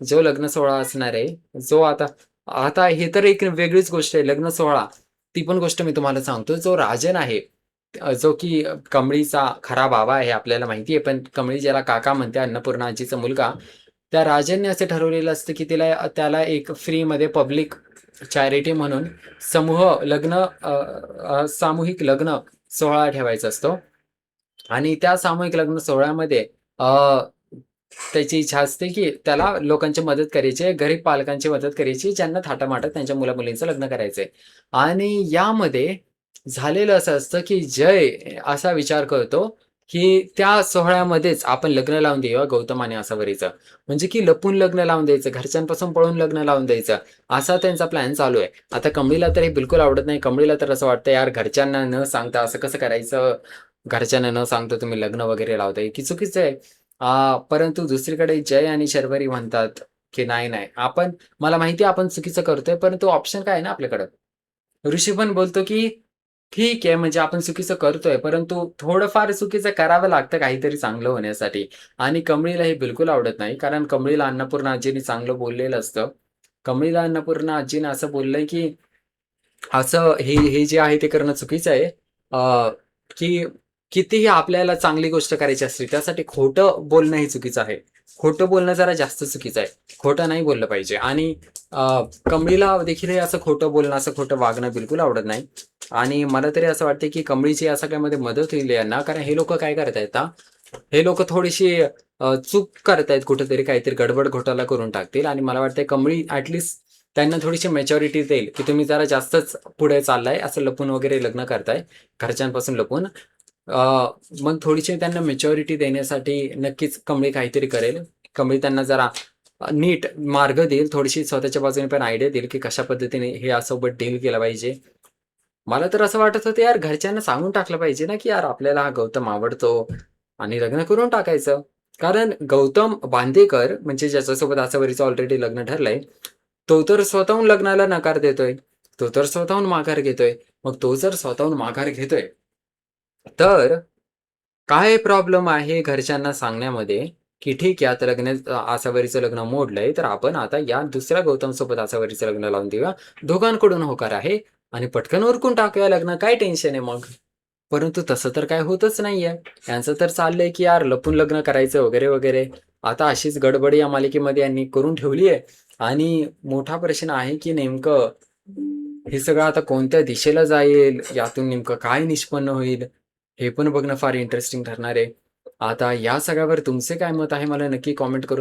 जो लग्न सोहळा असणार आहे, जो आता आता हे तर एक वेगळीच गोष्ट आहे लग्न सोहळा. ती पण गोष्ट मी तुम्हाला सांगतो. जो राजन आहे, जो की कमळीचा खरा बाबा आहे आपल्याला माहिती आहे. पण कमळी ज्याला काका म्हणते अन्नपूर्णा आजीचा मुलगा, त्या राजनने असं ठरवलेलं असतं की त्याला एक फ्रीमध्ये पब्लिक चॅरिटी म्हणून सामूहिक लग्न सोहळा ठेवायचा असतो. आणि त्या सामूहिक लग्न सोहळ्यामध्ये अ, त्याची इच्छा असते की त्याला लोकांची मदत करायची आहे, गरीब पालकांची मदत करायची, ज्यांना थाटामाटात त्यांच्या मुला-मुलींचं लग्न करायचंय. आणि यामध्ये झालेलं असं असतं की जय असा विचार करतो की त्या सोहळ्यामध्येच आपण लग्न लावून देऊया गौतम आणि आसावरीचं. म्हणजे की लपून लग्न लावून द्यायचं, घरच्यांपासून पळून लग्न लावून द्यायचं, असा त्यांचा प्लॅन चालू आहे. आता कमळीला तर हे बिलकुल आवडत नाही. कमळीला तर असं वाटतं, यार घरच्यांना न सांगता असं कसं करायचं? घरच्यांना न सांगता तुम्ही लग्न वगैरे लावताय, की चुकीचं आहे. परंतु दुसरीकडे जय आणि शर्वरी म्हणतात, की नाही, नाही, मला माहिती आहे आपण चुकीचं करतोय, परंतु ऑप्शन काय आहे ना आपल्याकडं. ऋषी पण बोलतो, की ठीक आहे, म्हणजे आपण चुकीचं करतोय, परंतु थोडंफार चुकीचं करावं लागतं काहीतरी चांगलं होण्यासाठी. आणि कमळीला हे बिलकुल आवडत नाही, कारण कमळीला अन्नपूर्णा आजीनी चांगलं बोललेलं असतं. कमळीला अन्नपूर्णा आजीनं असं बोललंय, की असं हे हे जे आहे ते करणं चुकीचं आहे. की कितीही आपल्याला चांगली गोष्ट करायची असते, त्यासाठी खोटं बोलणं हे चुकीचं आहे. खोटं बोलणं जरा जास्त चुकीचं आहे. खोटं नाही बोललं पाहिजे आणि अ, कमळीला देखील हे असं खोटं बोलणं, असं खोटं वागणं बिलकुल आवडत नाही. आणि मला तरी असं वाटतं, की कमळीची या सगळ्यामध्ये मदत होईल यांना. कारण हे लोकं काय करतायत ना, हे लोकं थोडीशी चूक करतायत कुठेतरी, काहीतरी गडबड घोटाळा करून टाकतील आणि मला वाटतंय कमळी त्यांना थोडीशी मॅच्युरिटी देईल, की तुम्ही जरा जास्तच पुढे चाललाय, असं लपून वगैरे लग्न करताय, घरच्यांपासून लपून. मग थोडीशी त्यांना मॅच्युरिटी देण्यासाठी नक्कीच कमळी काहीतरी करेल. कमळी त्यांना जरा नीट मार्ग देईल, थोडीशी स्वतःच्या बाजूने पण आयडिया देईल, की कशा पद्धतीने हे यासोबत डील केलं पाहिजे. मला तर असं वाटत होतं, यार घरच्यांना सांगून टाकलं पाहिजे ना, की यार आपल्याला हा गौतम आवडतो आणि लग्न करून टाकायचं. कारण गौतम बांदेकर म्हणजे ज्याच्यासोबत आसावरीचं ऑलरेडी लग्न ठरलंय, तो तर स्वतःहून लग्नाला नकार देतोय. तो तर स्वतःहून माघार घेतोय. मग तो जर स्वतःहून माघार घेतोय, तर काय प्रॉब्लेम आहे घरच्यांना सांगण्यामध्ये, की ठीक आहे आता आसावरीचं लग्न मोडलंय, तर आपण आता या दुसऱ्या गौतमसोबत आसावरीचं लग्न लावून देऊया. दोघांकडून होकार आहे आणि पटकन उरकून टाकूया लग्न. काय टेन्शन आहे मग? परंतु तसं तर काही होतच नाहीये. यांचं तर चाललंय, की यार लपून लग्न करायचं वगैरे, वगैरे. आता अशीच गडबड या मालिकेमध्ये यांनी करून ठेवली आहे आणि मोठा प्रश्न आहे, की नेमकं हे सगळं आता कोणत्या दिशेला जाईल? यातून नेमकं काय निष्पन्न होईल? हे पण बघणं फार इंटरेस्टिंग ठरणार आहे. आता या सगळ्यावर तुमचे काय मत आहे मला नक्की कॉमेंट करून